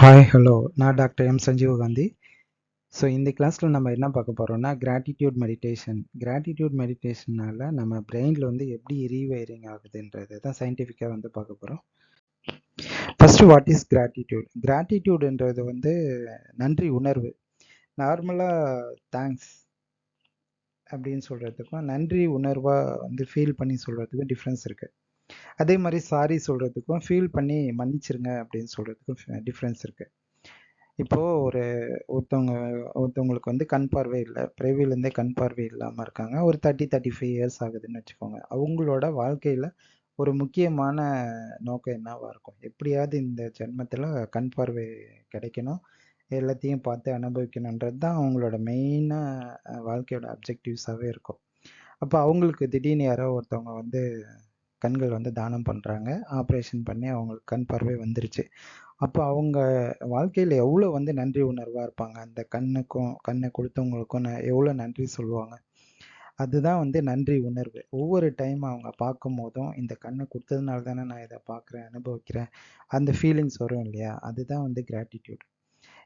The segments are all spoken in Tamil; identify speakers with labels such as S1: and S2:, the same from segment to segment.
S1: ஹாய் ஹலோ நான் doctor M Sanjeev Gandhi. So இந்த கிளாஸில் நம்ம என்ன பார்க்க போகிறோம்னா கிராட்டிடியூட் மெடிடேஷன். கிராட்டிடியூட் மெடிடேஷனால் நம்ம பிரெயினில் வந்து எப்படி ரீவயரிங் ஆகுதுன்றது தான் சயின்டிஃபிக்காக வந்து பார்க்க போகிறோம். First what is gratitude? கிராட்டிடியூடுன்றது வந்து நன்றி உணர்வு. நார்மலாக தேங்க்ஸ் அப்படின்னு சொல்கிறதுக்கும் நன்றி உணர்வாக வந்து ஃபீல் பண்ணி சொல்கிறதுக்கும் டிஃப்ரென்ஸ் இருக்குது. அதே மாதிரி சாரி சொல்கிறதுக்கும் ஃபீல் பண்ணி மன்னிச்சிருங்க அப்படின்னு சொல்கிறதுக்கும் டிஃப்ரென்ஸ் இருக்குது. இப்போது ஒருத்தவங்களுக்கு வந்து கண் பார்வை இல்லை, பிறவிலேருந்தே கண் பார்வை இல்லாமல் இருக்காங்க. ஒரு 35 இயர்ஸ் ஆகுதுன்னு வச்சுக்கோங்க. அவங்களோட வாழ்க்கையில் ஒரு முக்கியமான நோக்கம் என்னவாக இருக்கும்? எப்படியாவது இந்த ஜென்மத்தில் கண் பார்வை கிடைக்கணும், எல்லாத்தையும் பார்த்து அனுபவிக்கணுன்றது தான் அவங்களோட மெயினாக வாழ்க்கையோட அப்ஜெக்டிவ்ஸாகவே இருக்கும். அப்போ அவங்களுக்கு திடீர்னு யாரோ ஒருத்தவங்க வந்து கண்கள் வந்து தானம் பண்ணுறாங்க, ஆப்ரேஷன் பண்ணி அவங்களுக்கு கண் பார்வை வந்துருச்சு. அப்போ அவங்க வாழ்க்கையில் எவ்வளோ வந்து நன்றி உணர்வாக இருப்பாங்க, அந்த கண்ணை கொடுத்தவங்களுக்கும் எவ்வளோ நன்றி சொல்லுவாங்க. அதுதான் வந்து நன்றி உணர்வு. ஒவ்வொரு டைம் அவங்க பார்க்கும் போதும் இந்த கண்ணை கொடுத்ததுனால தானே நான் இதை பார்க்குறேன், அனுபவிக்கிறேன், அந்த ஃபீலிங்ஸ் வரும் இல்லையா? அதுதான் வந்து கிராட்டிடியூட்.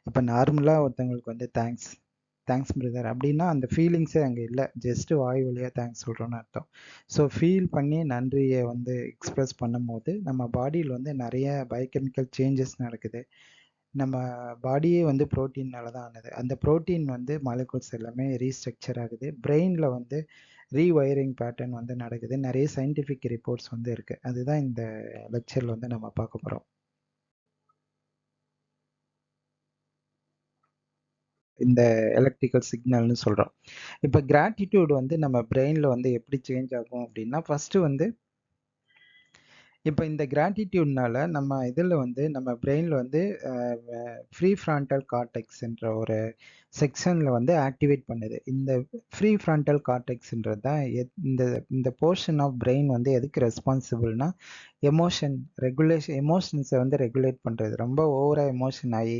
S1: இப்போ நார்மலாக ஒருத்தவங்களுக்கு வந்து தேங்க்ஸ் தேங்க்ஸ் பிரதர் அப்படின்னா அந்த ஃபீலிங்ஸே அங்கே இல்லை, ஜஸ்ட்டு வாய் வழியாக தேங்க்ஸ் சொல்கிறோன்னு அர்த்தம். ஸோ ஃபீல் பண்ணி நன்றியை வந்து எக்ஸ்ப்ரெஸ் பண்ணும்போது நம்ம பாடியில் வந்து நிறைய பயோகெமிக்கல் சேஞ்சஸ் நடக்குது. நம்ம பாடியே வந்து ப்ரோட்டீன்னால தான் ஆனது. அந்த ப்ரோட்டீன் வந்து மாலிகுல்ஸ் எல்லாமே ரீஸ்ட்ரக்சர் ஆகுது. பிரெயினில் வந்து ரீவயரிங் பேட்டர்ன் வந்து நடக்குது. நிறைய சயின்டிஃபிக் ரிப்போர்ட்ஸ் வந்து இருக்குது. அதுதான் இந்த லெக்சரில் வந்து நம்ம பார்க்க போகிறோம். இந்த எலக்ட்ரிக்கல் சிக்னல்னு சொல்கிறோம். இப்போ கிராட்டிடியூட் வந்து நம்ம பிரெயினில் வந்து எப்படி சேஞ்ச் ஆகும் அப்படின்னா, ஃபஸ்ட்டு வந்து இப்போ இந்த கிராட்டிடியூட்னால நம்ம இதில் வந்து நம்ம பிரெயினில் வந்து ஃப்ரீ ஃப்ரான்டல் கார்டெக்ஸ்ன்ற ஒரு செக்ஷனில் வந்து ஆக்டிவேட் பண்ணுது. இந்த ஃப்ரீ ஃப்ரான்டல் கார்டெக்ஸ்ன்றது தான் இந்த இந்த போர்ஷன் ஆஃப் பிரெயின் வந்து எதுக்கு ரெஸ்பான்சிபிள்னா எமோஷன்ஸை வந்து ரெகுலேட் பண்ணுறது. ரொம்ப ஓவராக எமோஷன் ஆகி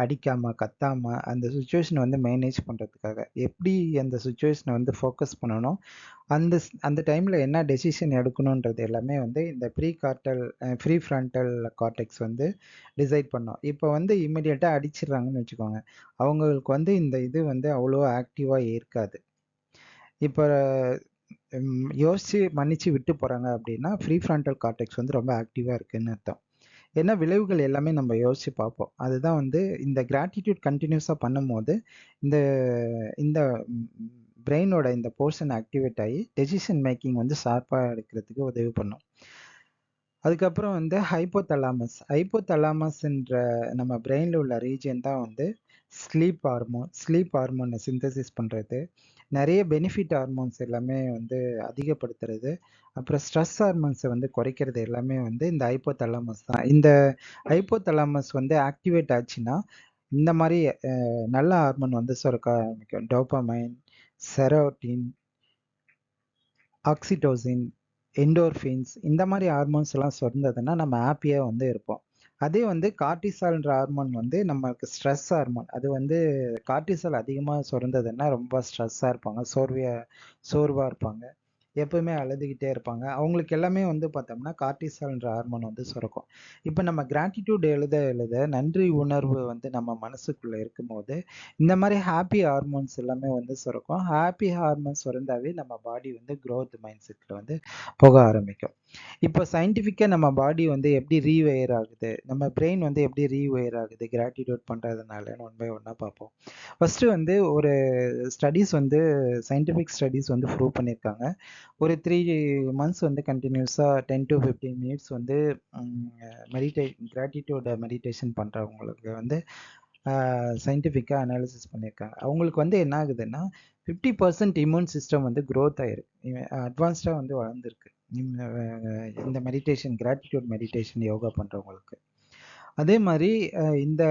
S1: அடிக்காமல் கத்தாமல் அந்த சுச்சுவேஷனை வந்து மேனேஜ் பண்ணுறதுக்காக. எப்படி அந்த சுச்சுவேஷனை வந்து ஃபோக்கஸ் பண்ணணும், அந்த டைமில் என்ன டெசிஷன் எடுக்கணுன்றது எல்லாமே வந்து இந்த ஃப்ரீ ஃப்ரண்டல் கார்டெக்ஸ் வந்து டிசைட் பண்ணோம். இப்போ வந்து இமிடியேட்டாக அடிச்சிடுறாங்கன்னு வச்சுக்கோங்க, அவங்களுக்கு வந்து இந்த இது வந்து அவ்வளோ ஆக்டிவாக இருக்காது. இப்போ யோசித்து மன்னிச்சு விட்டு போகிறாங்க அப்படின்னா ஃப்ரீ ஃப்ரண்டல் கார்டெக்ஸ் வந்து ரொம்ப ஆக்டிவாக இருக்குதுன்னு அர்த்தம். என்ன விளைவுகள் எல்லாமே நம்ம யோசித்து பார்ப்போம். அதுதான் வந்து இந்த கிராட்டிடியூட் கண்டினியூஸாக பண்ணும்போது இந்த இந்த பிரெயினோட இந்த போர்ஷன் ஆக்டிவேட் ஆகி டெசிஷன் மேக்கிங் வந்து ஷார்ப்பாக எடுக்கிறதுக்கு உதவி பண்ணும். அதுக்கப்புறம் வந்து ஹைப்போதலாமஸ்ன்ற நம்ம பிரெயினில் உள்ள ரீஜன் தான் வந்து ஸ்லீப் ஹார்மோனை சிந்தசிஸ் பண்ணுறது, நிறைய பெனிஃபிட் ஹார்மோன்ஸ் எல்லாமே வந்து அதிகப்படுத்துறது, அப்புறம் ஸ்ட்ரெஸ் ஹார்மோன்ஸை வந்து குறைக்கிறது எல்லாமே வந்து இந்த ஹைப்போதலாமஸ் தான். இந்த ஹைப்போதலாமஸ் வந்து ஆக்டிவேட் ஆச்சுன்னா இந்த மாதிரி நல்ல ஹார்மோன் வந்து சுரக்க ஆரம்பிக்கும். டோபமைன், செரோட்டின், ஆக்சிடோசின், என்டோர்ஃபின்ஸ் இந்த மாதிரி ஹார்மோன்ஸ் எல்லாம் சுரந்ததுன்னா நம்ம ஹாப்பியாக வந்து இருப்போம். அதே வந்து கார்டிசால்ன்ற ஹார்மோன் வந்து நமக்கு ஸ்ட்ரெஸ் ஹார்மோன். அது வந்து கார்டிசால் அதிகமாக சுரந்ததுன்னா ரொம்ப ஸ்ட்ரெஸ்ஸாக இருப்பாங்க, சோர்வாக இருப்பாங்க, எப்பவுமே அழுதுகிட்டே இருப்பாங்க. அவங்களுக்கு எல்லாமே வந்து பார்த்தோம்னா கார்டிசால்ன்ற ஹார்மோன் வந்து சுரக்கும். இப்போ நம்ம கிராட்டிடியூட் எழுத நன்றி உணர்வு வந்து நம்ம மனசுக்குள்ளே இருக்கும்போது இந்த மாதிரி ஹாப்பி ஹார்மோன்ஸ் எல்லாமே வந்து சுரக்கும். ஹாப்பி ஹார்மோன்ஸ் சுரந்தாவே நம்ம பாடி வந்து க்ரோத் மைண்ட் செட்டில் வந்து போக ஆரம்பிக்கும். இப்போ சயின்டிஃபிக்காக நம்ம பாடி வந்து எப்படி ரீவயர் ஆகுது, நம்ம பிரெயின் வந்து எப்படி ரீவயர் ஆகுது கிராட்டிடியூட் பண்ணுறதுனாலன்னு ஒன் பை ஒன்னாக பார்ப்போம். ஃபஸ்ட்டு வந்து ஒரு ஸ்டடீஸ் வந்து சயின்டிஃபிக் ஸ்டடீஸ் வந்து ப்ரூவ் பண்ணியிருக்காங்க. ஒரு 3 மந்த்ஸ் வந்து கண்டினியூஸாக 10 to 15 மினிட்ஸ் வந்து கிராட்டிடியூட் மெடிடேஷன் பண்ணுறவங்களுக்கு வந்து சயின்டிஃபிக்காக அனாலிசிஸ் பண்ணியிருக்காங்க. அவங்களுக்கு வந்து என்ன ஆகுதுன்னா 50% இம்யூன் சிஸ்டம் வந்து க்ரோத் ஆகிருக்கு, அட்வான்ஸ்டாக வந்து வளர்ந்துருக்கு இந்த கிராட்டிடியூட் மெடிடேஷன் யோகா பண்ணுறவங்களுக்கு. அதே மாதிரி இந்த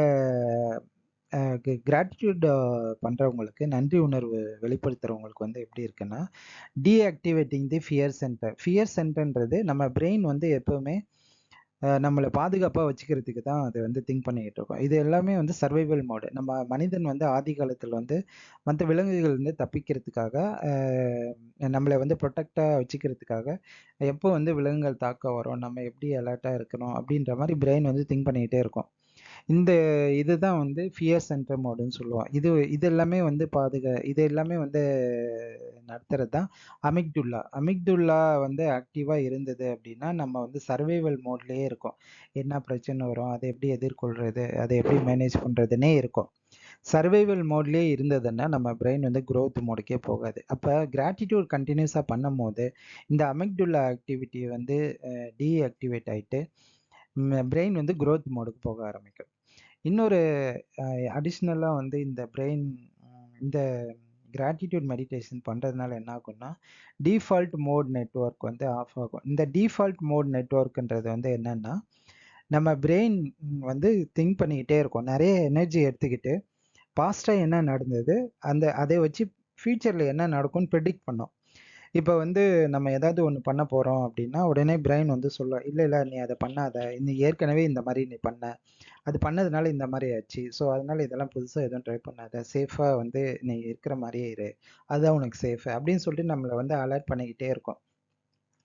S1: கிராட்டிடியூட் பண்ணுறவங்களுக்கு நன்றி உணர்வு வெளிப்படுத்துகிறவங்களுக்கு வந்து எப்படி இருக்குன்னா டீஆக்டிவேட்டிங் தி ஃபியர் சென்டர்ன்றது நம்ம பிரெயின் வந்து எப்போவுமே நம்மளை பாதுகாப்பாக வச்சுக்கிறதுக்கு தான் அது வந்து திங்க் பண்ணிக்கிட்டு இருக்கோம். இது எல்லாமே வந்து சர்வைவல் மோடு. நம்ம மனிதன் வந்து ஆதி காலத்தில் வந்து மற்ற விலங்குகள் வந்து தப்பிக்கிறதுக்காக நம்மளை வந்து ப்ரொடெக்டாக வச்சுக்கிறதுக்காக எப்போ வந்து விலங்குகள் தாக்க வரும், நம்ம எப்படி அலர்ட்டாக இருக்கணும் அப்படின்ற மாதிரி பிரெயின் வந்து திங்க் பண்ணிக்கிட்டே இருக்கும். இந்த இதுதான் வந்து ஃபியர் சென்டர் மோடுன்னு சொல்லுவோம். இது எல்லாமே வந்து இது எல்லாமே வந்து நடத்துறது தான் அமிக்டுல்லா. அமிக்டுல்லா வந்து ஆக்டிவா இருந்தது அப்படின்னா, நம்ம வந்து சர்வைவல் மோட்லயே இருக்கோம். என்ன பிரச்சனை வரும்? அதை எப்படி எதிர்கொள்றது? அதை எப்படி மேனேஜ் பண்றதுன்னே இருக்கும். சர்வைவல் மோட்லயே இருந்ததுன்னா, நம்ம பிரெயின் வந்து குரோத் மோடுக்கே போகாது. அப்ப கிராட்டிட்யூட் கன்டினியூஸா பண்ணும்போது, இந்த அமிக்டுல்லா ஆக்டிவிட்டி வந்து டீஆக்டிவேட் ஆயிட்டு, பிரெயின் வந்து குரோத் மோடுக்கு போக ஆரம்பிக்கும். இன்னொரு அடிஷ்னலா வந்து இந்த கிராட்டிட்யூட் மெடிடேஷன் பண்றதுனால என்ன ஆகும்னா, டிஃபால்ட் மோட் நெட்வொர்க் வந்து ஆஃப் ஆகும். இந்த டிஃபால்ட் மோட் நெட்வொர்க்ன்றது வந்து என்னன்னா, நம்ம பிரெயின் வந்து திங்க் பண்ணிக்கிட்டே இருக்கும். நெறைய எனர்ஜி எடுத்துக்கிட்டு, பாஸ்ட்டா என்ன நடந்தது, அதை வச்சு ஃபியூச்சர்ல என்ன நடக்கும்னு ப்ரெடிக்ட் பண்ணும். இப்ப வந்து நம்ம ஏதாவது ஒண்ணு பண்ண போறோம் அப்படின்னா, உடனே பிரெயின் வந்து சொல்லும், "இல்ல, இல்ல நீ அத பண்ணாத. நீ ஏற்கனவே இந்த மாரி நீ பண்ண. அது பண்ணதுனால இந்த மாரி ஆச்சு. ஸோ, அதனால இதெல்லாம் புதுசா எதுவும் ட்ரை பண்ணாத. சேஃபா வந்து நீ இருக்கிற மாரியே இரு. அதுதான் உனக்கு சேஃப்." அப்படின்னு சொல்லிட்டு நம்மள வந்து அலர்ட் பண்ணிக்கிட்டே இருக்கும்.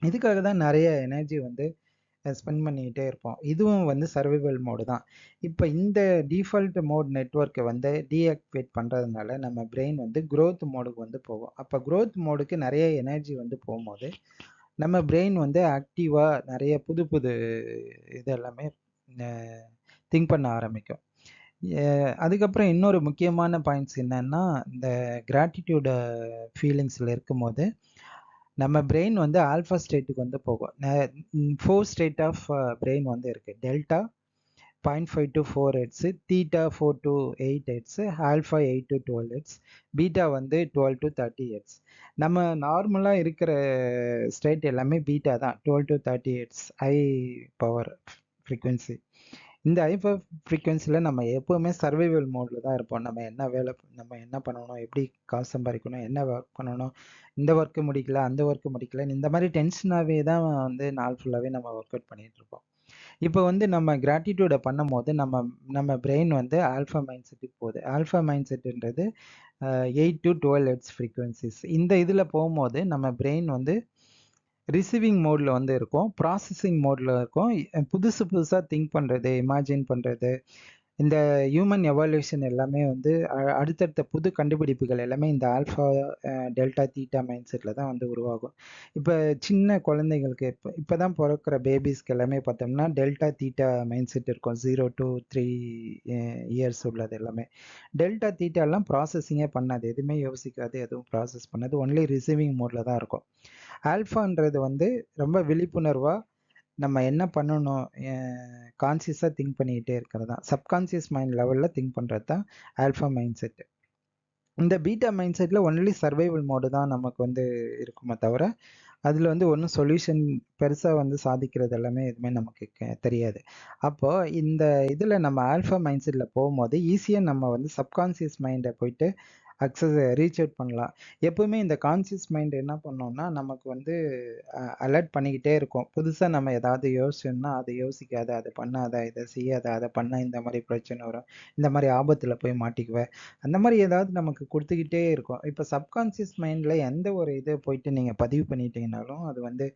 S1: இதுக்காக தான் நெறைய எனர்ஜி வந்து ஸ்பெண்ட் பண்ணிக்கிட்டே இருப்போம். இதுவும் வந்து சர்வைவல் மோடு தான். இப்ப இந்த டிஃபால்ட் மோட் நெட்வொர்க்க வந்து டீஆக்டிவேட் பண்றதுனால நம்ம பிரெயின் வந்து குரோத் மோடுக்கு வந்து போகும். அப்ப குரோத் மோடுக்கு நெறைய எனர்ஜி வந்து போம்போது, நம்ம பிரெயின் வந்து ஆக்டிவா நெறைய புது புது இது எல்லாமே அ திங்க் பண்ண ஆரம்பிக்கும். எ அதுக்கப்புறம் இன்னொரு முக்கியமான பாயிண்ட்ஸ் என்னன்னா, இந்த கிராட்டிட்யூட ஃபீலிங்ஸ்ல இருக்கும்போது, நம்ம பிரெயின் வந்து ஆல்ஃபா ஸ்டேட்டுக்கு வந்து போகும். 4 ஸ்டேட் ஆஃப் பிரெயின் வந்து இருக்கு. Delta 0.5 to 4 hertz, theta 4 to 8 hertz, alpha 8 to 12 hertz, beta வந்து 12 to 30 ஹெர்ட்ஸ். நம்ம நார்மலா இருக்கிற ஸ்டேட் எல்லாமே பீட்டா தான். 12 to 30 hertz high power frequency. இந்த ஹை பவர் ஃப்ரீக்வென்சில நம்ம எப்பவுமே சர்வைவல் மோட்ல தான் இருப்போம். நம்ம என்ன பண்ணணும்? எப்படி காசு சம்பாதிக்கணும்? என்ன ஒர்க் பண்ணணும்? இந்த ஒர்க் முடிக்கல, அந்த ஒர்க் முடிக்கல. இந்த மாதிரி டென்ஷனாவே தான் வந்து நாள் ஃபுல்லாவே நம்ம ஒர்க் அவுட் பண்ணிட்டு இருப்போம். இப்போ வந்து நம்ம கிராட்டிட்யூட பண்ணும்போது நம்ம நம்ம பிரெயின் வந்து ஆல்ஃபா மைண்ட் செட்டுக்கு போகுது. ஆல்ஃபா மைண்ட் செட்டுன்றது 8 to 12 ஹெர்ட்ஸ் ஃப்ரீக்வென்சிஸ். இந்த இதில் போகும்போது நம்ம பிரெயின் வந்து ரிசீவிங் மோட்ல வந்து இருக்கும், ப்ராசஸிங் மோட்ல இருக்கும். புதுசு புதுசா திங்க் பண்றது, இமேஜின் பண்றது, இந்த ஹியூமன் எவால்யூஷன் எல்லாமே வந்து அடுத்தடுத்த புது கண்டுபிடிப்புகள் எல்லாமே இந்த ஆல்ஃபா, டெல்டா, தீட்டா மைண்ட் செட்ல தான் வந்து உருவாகும். இப்போ சின்ன குழந்தைங்களுக்கு இப்பதான் பிறக்கிற பேபிஸ்க்கு எல்லாமே பார்த்தோம்னா டெல்டா, தீட்டா மைண்ட் செட் இருக்கும். 0 to 3 இயர்ஸ் உள்ளது எல்லாமே. டெல்டா, தீட்டாலாம் ப்ராசஸிங்கே பண்ணாது. எதுவுமே யோசிக்காது, எதுவும் ப்ராசஸ் பண்ணாது. ஒன்லி ரிசீவிங் மோட்ல தான் இருக்கும். ஆல்ஃபான்றது வந்து ரொம்ப விழிப்புணர்வா நம்ம என்ன பண்ணணும், கான்சியஸா திங்க் பண்ணிக்கிட்டே இருக்கிறது தான். சப்கான்சியஸ் மைண்ட் லெவல்ல திங்க் பண்றது தான் ஆல்ஃபா மைண்ட் செட். இந்த பீட்டா மைண்ட் செட்ல ஒன்லி சர்வைவல் மோடு தான் நமக்கு வந்து இருக்குமே தவிர, அதுல வந்து ஒன்றும் சொல்யூஷன் பெருசா வந்து சாதிக்கிறது எல்லாமே எதுவுமே நமக்கு தெரியாது. அப்போ இந்த இதுல நம்ம ஆல்ஃபா மைண்ட் செட்ல போகும்போது ஈஸியா நம்ம வந்து சப்கான்சியஸ் மைண்டை போயிட்டு ரீச் அவுட் பண்ணலாம். எப்பவுமே இந்த கான்சியஸ் மைண்ட் என்ன பண்ணோம்னா, நமக்கு வந்து அலர்ட் பண்ணிக்கிட்டே இருக்கும். புதுசா நம்ம ஏதாவது யோசிச்சோம்னா, "அதை யோசிக்காத, அதை பண்ணாத, இதை செய்யாத, அதை பண்ணா இந்த மாரி பிரச்சனை வரும். இந்த மாரி ஆபத்துல போய் மாட்டிக்குவ." அந்த மாரி ஏதாவது நமக்கு குடுத்துக்கிட்டே இருக்கும். இப்ப சப்கான்சியஸ் மைண்ட்ல எந்த ஒரு இத போயிட்டு நீங்க பதிவு பண்ணிட்டீங்கனாலும், அது வந்து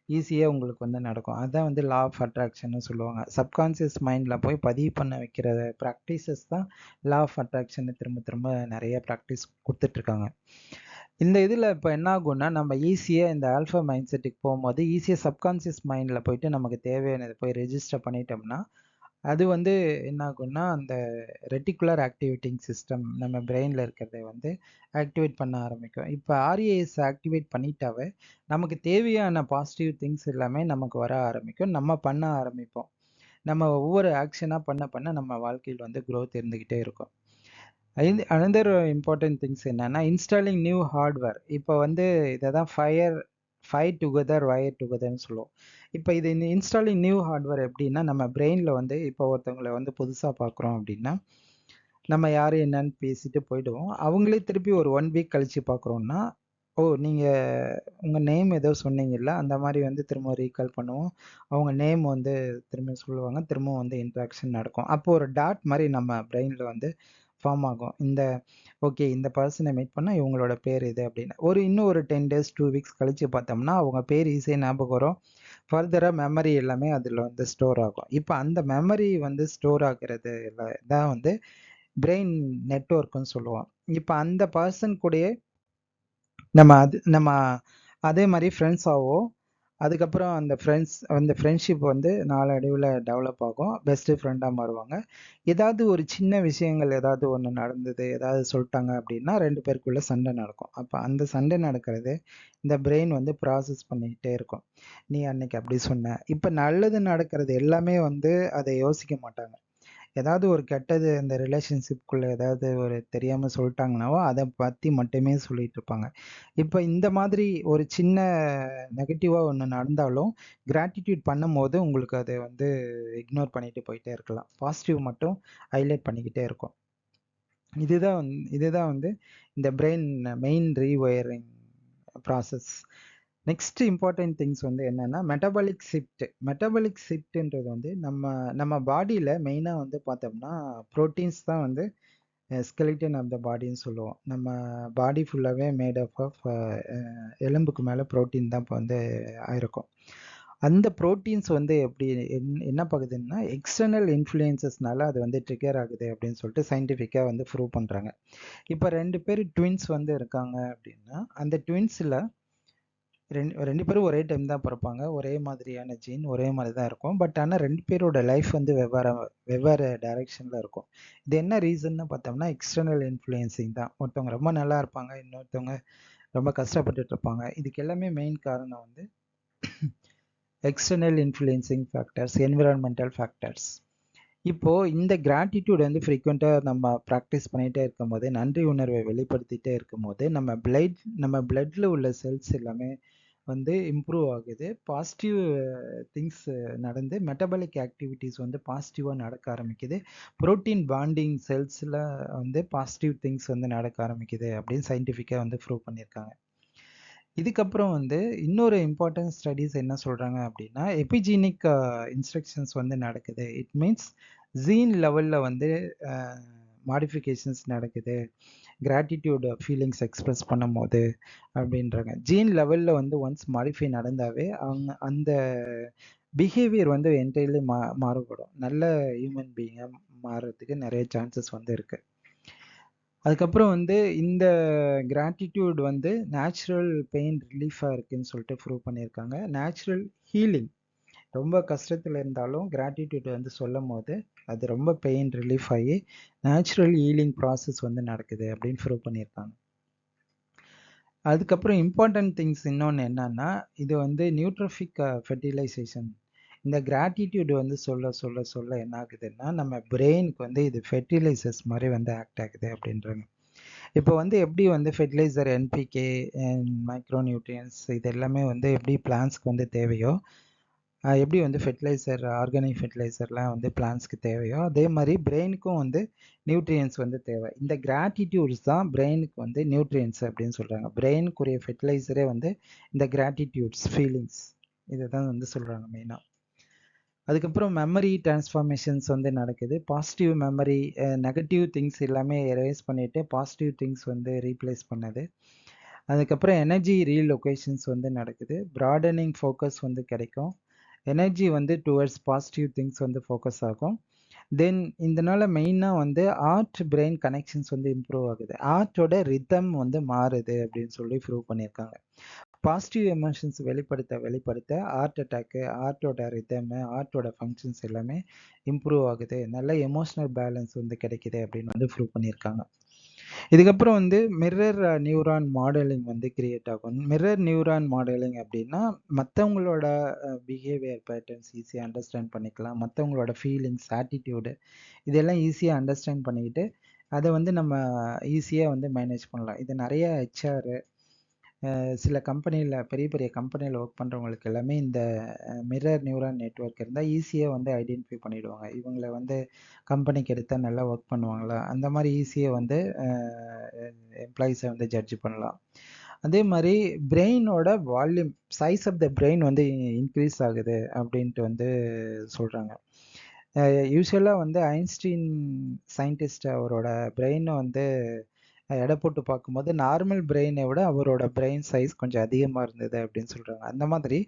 S1: ஈஸியா உங்களுக்கு வந்து நடக்கும். அதான் வந்து லா ஆஃப் அட்ராக்ஷன்னு சொல்லுவாங்க. சப்கான்சியஸ் மைண்ட்ல போய் பதிவு பண்ண வைக்கிற பிராக்டிசஸ் தான் லா ஆஃப் அட்ராக்ஷன்னு திரும்ப திரும்ப நெறைய பிராக்டிஸ் குடுத்துட்டுருக்காங்க. இந்த இதில இப்ப என்ன ஆகும்னா, நம்ம ஈஸியா இந்த ஆல்ஃபா மைண்ட் செட்டுக்கு போம்போது, ஈஸியா சப்கான்ஷியஸ் மைண்ட்ல போயிட்டு நமக்கு தேவையானத போய் ரெஜிஸ்டர் பண்ணிட்டோம்னா, அது வந்து என்ன ஆகும்னா, அந்த ரெட்டிகுலர் ஆக்டிவேட்டிங் சிஸ்டம் நம்ம பிரெயின்ல இருக்கிறத வந்து ஆக்டிவேட் பண்ண ஆரம்பிக்கும். இப்ப ஆர்ஏஎஸ் ஆக்டிவேட் பண்ணிட்டாவே, நமக்கு தேவையான பாசிட்டிவ் திங்ஸ் எல்லாமே நமக்கு வர ஆரம்பிக்கும். நம்ம பண்ண ஆரம்பிப்போம். நம்ம ஒவ்வொரு ஆக்ஷனா பண்ண பண்ண நம்ம வாழ்க்கையில வந்து குரோத் இருந்துகிட்டே இருக்கும். அனதர் இம்பார்ட்டன்ட் திங்ஸ் என்னன்னா, இன்ஸ்டாலிங் நியூ ஹார்ட்வேர். இப்போ வந்து இதை தான் ஃபயர் டுகெதர் வயர் டுகெதர்னு சொல்லுவோம். இப்போ இது இன்ஸ்டாலிங் நியூ ஹார்ட்வேர் எப்படின்னா, நம்ம பிரெயினில் வந்து இப்போ ஒருத்தவங்களை வந்து புதுசாக பார்க்குறோம் அப்படின்னா, நம்ம யார் என்னன்னு பேசிட்டு போயிடுவோம். அவங்களே திருப்பி ஒரு 1 வீக் கழிச்சு பார்க்குறோம்னா, ஓ நீங்கள் உங்கள் நேம் ஏதோ சொன்னீங்கல்ல, அந்த மாதிரி வந்து திரும்ப ரீகால் பண்ணுவோம். அவங்க நேம் வந்து திரும்ப சொல்லுவாங்க. திரும்பவும் வந்து இன்ட்ராக்ஷன் நடக்கும். அப்போ ஒரு டாட் மாதிரி நம்ம பிரெயினில் வந்து ஃபார்ம் ஆகும். ஓகே இந்த பர்சனை மீட் பண்ணா இவங்களோட பேர் இது அப்படின்னு. இன்னும் ஒரு 10 டேஸ் 2 வீக்ஸ் கழிச்சு பார்த்தோம்னா, அவங்க பேர் ஈஸியா ஞாபகம் வரும். ஃபர்தராக மெமரி எல்லாமே அதில் வந்து ஸ்டோர் ஆகும். இப்போ அந்த மெமரி வந்து ஸ்டோர் ஆகிறது தான் வந்து பிரெயின் நெட்வொர்க்குன்னு சொல்லுவோம். இப்போ அந்த பர்சன் கூடயே நம்ம அதே மாதிரி ஃப்ரெண்ட்ஸ் ஆகும். அதுக்கப்புறம் அந்த ஃப்ரெண்ட்ஷிப் வந்து நாளடைவில் டெவலப் ஆகும். பெஸ்ட்டு ஃப்ரெண்டாக மாறுவாங்க. ஏதாவது ஒரு சின்ன விஷயங்கள் ஏதாவது ஒன்று நடந்தது, ஏதாவது சொல்லிட்டாங்க அப்படின்னா 2 பேருக்குள்ள சண்டை நடக்கும். அப்போ அந்த சண்டை நடக்கிறது இந்த பிரெயின் வந்து ப்ராசஸ் பண்ணிக்கிட்டே இருக்கும். நீ அன்னைக்கு அப்படி சொன்ன. இப்போ நல்லது நடக்கிறது எல்லாமே வந்து அதை யோசிக்க மாட்டாங்க. ஏதாவது ஒரு கெட்டது இந்த ரிலேஷன்ஷிப்குள்ள ஏதாவது ஒரு தெரியாம சொல்லிட்டாங்கனாவோ அதை பத்தி மட்டுமே சொல்லிட்டு இருப்பாங்க. இப்போ இந்த மாதிரி ஒரு சின்ன நெகட்டிவா ஒன்று நடந்தாலும் கிராட்டிடியூட் பண்ணும்போது உங்களுக்கு அதை வந்து இக்னோர் பண்ணிட்டு போயிட்டே இருக்கலாம். பாசிட்டிவ் மட்டும் ஹைலைட் பண்ணிக்கிட்டே இருக்கும். இதுதான் வந்து இந்த brain main rewiring process. Next important things வந்து என்னன்னா மெட்டபாலிக் ஷிஃப்ட்ன்றது வந்து நம்ம பாடியில் மெயினாக வந்து பார்த்தோம்னா ப்ரோட்டீன்ஸ் தான் வந்து ஸ்கெலிட்டன் ஆஃப் த பாடின்னு சொல்லுவோம். நம்ம பாடி ஃபுல்லாகவே மேட் அப் ஆஃப் எலும்புக்கு மேலே ப்ரோட்டீன் தான் இப்போ வந்து ஆயிருக்கும். அந்த ப்ரோட்டீன்ஸ் வந்து எப்படி என்ன பார்க்குதுன்னா எக்ஸ்டர்னல் இன்ஃப்ளூயன்சஸ்னால அது வந்து ட்ரிகர் ஆகுது அப்படின்னு சொல்லிட்டு சயின்டிஃபிக்காக வந்து ப்ரூவ் பண்ணுறாங்க. இப்போ 2 பேர் ட்வின்ஸ் வந்து இருக்காங்க அப்படின்னா அந்த ட்வின்ஸில் ரெண்டு பேரும் ஒரே டைம் தான் பிறப்பாங்க. ஒரே மாதிரியான ஜீன் ஒரே மாதிரி தான் இருக்கும். பட் ஆனால் 2 பேரோட லைஃப் வந்து வெவ்வேறு டைரெக்ஷனில் இருக்கும். இது என்ன ரீசன்னு பார்த்தோம்னா எக்ஸ்டர்னல் இன்ஃப்ளூயன்சிங் தான். ஒருத்தவங்க ரொம்ப நல்லா இருப்பாங்க, இன்னொருத்தவங்க ரொம்ப கஷ்டப்பட்டுட்டு இருப்பாங்க. இதுக்கு எல்லாமே மெயின் காரணம் வந்து external influencing factors, environmental factors. இப்போது இந்த கிராட்டிடியூட் வந்து ஃப்ரீக்வெண்ட்டாக நம்ம ப்ராக்டிஸ் பண்ணிகிட்டே இருக்கும்போது, நன்றி உணர்வை வெளிப்படுத்திகிட்டே இருக்கும்போது நம்ம பிளட்டில் உள்ள செல்ஸ் எல்லாமே வந்து இம்ப்ரூவ் ஆகுது. பாசிட்டிவ் திங்ஸ் நடந்து மெட்டபாலிக் ஆக்டிவிட்டீஸ் வந்து பாசிட்டிவாக நடக்க ஆரம்பிக்குது. புரோட்டீன் பாண்டிங் செல்ஸில் வந்து பாசிட்டிவ் திங்ஸ் வந்து நடக்க ஆரம்பிக்குது அப்படின்னு சயின்டிஃபிக்காக வந்து ப்ரூவ் பண்ணியிருக்காங்க. இதுக்கப்புறம் வந்து இன்னொரு இம்பார்ட்டன்ட் ஸ்டடீஸ் என்ன சொல்கிறாங்க அப்படின்னா எபிஜீனிக் இன்ஸ்ட்ரக்ஷன்ஸ் வந்து நடக்குது. இட் மீன்ஸ் ஜீன் லெவலில் வந்து மாடிஃபிகேஷன்ஸ் நடக்குது கிராட்டிடியூட் ஃபீலிங்ஸ் எக்ஸ்பிரஸ் பண்ணும்போது அப்படின்றாங்க. ஜீன் லெவலில் வந்து ஒன்ஸ் மாடிஃபை நடந்தாவே அவங்க அந்த பிஹேவியர் வந்து என்டையர்லி மாறுபடும். நல்ல ஹியூமன் பீயிங்காக மாறுறதுக்கு நிறைய சான்சஸ் வந்து இருக்குது. அதுக்கப்புறம் வந்து இந்த கிராட்டிடியூட் வந்து நேச்சுரல் பெயின் ரிலீஃபாக இருக்குன்னு சொல்லிட்டு ப்ரூவ் பண்ணியிருக்காங்க. நேச்சுரல் ஹீலிங், ரொம்ப கஷ்டத்தில் இருந்தாலும் கிராட்டிடியூட் வந்து சொல்லும் போது அது ரொம்ப பெயின் ரிலீஃப் ஆகி நேச்சுரல் ஹீலிங் ப்ராசஸ் வந்து நடக்குது அப்படின்னு ப்ரூவ் பண்ணியிருக்காங்க. அதுக்கப்புறம் இம்பார்ட்டன்ட் திங்ஸ் இன்னொன்று என்னன்னா இது வந்து நியூட்ரோஃபிக் ஃபெர்டிலைசேஷன். இந்த கிராட்டிடியூட் வந்து சொல்ல என்ன ஆகுதுன்னா நம்ம பிரெயினுக்கு வந்து இது ஃபெர்டிலைசர்ஸ் மாதிரி வந்து ஆக்ட் ஆகுது அப்படின்றாங்க. இப்போ வந்து எப்படி வந்து ஃபெர்டிலைசர் என்பிகே மைக்ரோ நியூட்ரியன்ஸ் இது எல்லாமே வந்து எப்படி பிளான்ஸ்க்கு வந்து தேவையோ, எப்படி வந்து ஃபெர்டிலைசர் ஆர்கானிக் ஃபெர்டிலைசர்லாம் வந்து பிளான்ஸ்க்கு தேவையோ அதே மாதிரி பிரெயினுக்கும் வந்து நியூட்ரியன்ஸ் வந்து தேவை. இந்த கிராட்டிடியூட்ஸ் தான் பிரெயினுக்கு வந்து நியூட்ரியன்ஸ் அப்படின்னு சொல்கிறாங்க. பிரெயினுக்குரிய ஃபெர்டிலைசரே வந்து இந்த கிராட்டிடியூட்ஸ் ஃபீலிங்ஸ் இதை தான் வந்து சொல்கிறாங்க மெயினாக. அதுக்கப்புறம் மெமரி டிரான்ஸ்ஃபார்மேஷன்ஸ் வந்து நடக்குது. பாசிட்டிவ் மெமரி நெகட்டிவ் திங்ஸ் எல்லாமே எரேஸ் பண்ணிவிட்டு பாசிட்டிவ் திங்ஸ் வந்து ரீப்ளேஸ் பண்ணுது. அதுக்கப்புறம் எனர்ஜி ரீலொகேஷன்ஸ் வந்து நடக்குது. ப்ராடனிங் ஃபோக்கஸ் வந்து கிடைக்கும். எனர்ஜி வந்து டுவர்ட்ஸ் பாசிட்டிவ் திங்ஸ் வந்து ஃபோக்கஸ் ஆகும். தென் இதனால மெயினாக வந்து ஆர்ட் பிரெயின் கனெக்ஷன்ஸ் வந்து இம்ப்ரூவ் ஆகுது. ஆர்ட்டோட ரிதம் வந்து மாறுது அப்படின்னு சொல்லி ப்ரூவ் பண்ணியிருக்காங்க. பாசிட்டிவ் எமோஷன்ஸ் வெளிப்படுத்த ஹார்ட் அட்டாக்கு, ஆர்ட்டோட ரிதமு, ஆர்ட்டோட ஃபங்க்ஷன்ஸ் எல்லாமே இம்ப்ரூவ் ஆகுது. நல்ல எமோஷ்னல் பேலன்ஸ் வந்து கிடைக்குது அப்படின்னு வந்து ப்ரூவ் பண்ணியிருக்காங்க. இதுக்கப்புறம் வந்து மிரர் நியூரான் மாடலிங் வந்து கிரியேட் ஆகும். மிரர் நியூரான் மாடலிங் அப்படின்னா மற்றவங்களோட பிஹேவியர் பேட்டர்ன்ஸ் ஈஸியாக அண்டர்ஸ்டாண்ட் பண்ணிக்கலாம். மற்றவங்களோட ஃபீலிங்ஸ், ஆட்டிடியூடு இதெல்லாம் ஈஸியாக அண்டர்ஸ்டாண்ட் பண்ணிக்கிட்டு அதை வந்து நம்ம ஈஸியாக வந்து மேனேஜ் பண்ணலாம். இது நிறைய ஹெச்ஆர் சில கம்பெனியில் பெரிய பெரிய கம்பெனியில் ஒர்க் பண்ணுறவங்களுக்கு எல்லாமே இந்த மிரர் நியூரல் நெட்வொர்க் இருந்தால் ஈஸியாக வந்து ஐடென்டிஃபை பண்ணிவிடுவாங்க. இவங்களை வந்து கம்பெனிக்கு எடுத்தால் நல்லா ஒர்க் பண்ணுவாங்களா, அந்த மாதிரி ஈஸியாக வந்து எம்ப்ளாயீஸை வந்து ஜட்ஜ் பண்ணலாம். அதே மாதிரி பிரெயினோட volume, size of the brain வந்து இன்க்ரீஸ் ஆகுது அப்படின்ட்டு வந்து சொல்கிறாங்க. யூஸ்வலாக வந்து ஐன்ஸ்டீன் சயின்டிஸ்ட் அவரோட பிரெயினை வந்து எடை போட்டு பார்க்கும்போது நார்மல் பிரெயினை விட அவரோட பிரெயின் சைஸ் கொஞ்சம் அதிகமாக இருந்தது அப்படின்னு சொல்கிறாங்க. அந்த மாதிரி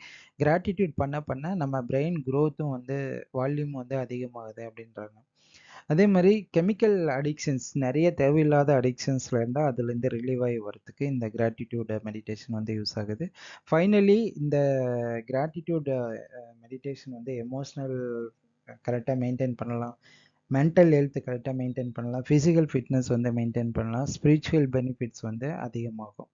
S1: கிராட்டிடியூட் பண்ண பண்ண நம்ம பிரெயின் growth-ம் வந்து வால்யூம் வந்து அதிகமாகுது அப்படின்றாங்க. அதே மாதிரி கெமிக்கல் அடிக்ஷன்ஸ் நிறைய தேவையில்லாத அடிக்ஷன்ஸ்ல இருந்தால் அதுலேருந்து ரிலீவ் ஆகி வரதுக்கு இந்த கிராட்டிடியூட் மெடிடேஷன் வந்து யூஸ் ஆகுது. ஃபைனலி இந்த கிராட்டிடியூட் மெடிடேஷன் வந்து எமோஷ்னல் கரெக்டாக மெயின்டைன் பண்ணலாம், மென்டல் ஹெல்த் கரெக்டாக மெயின்டைன் பண்ணலாம், ஃபிசிக்கல் ஃபிட்னஸ் வந்து மெயின்டைன் பண்ணலாம், ஸ்பிரிச்சுவல் பெனிஃபிட்ஸ் வந்து அதிகமாகும்.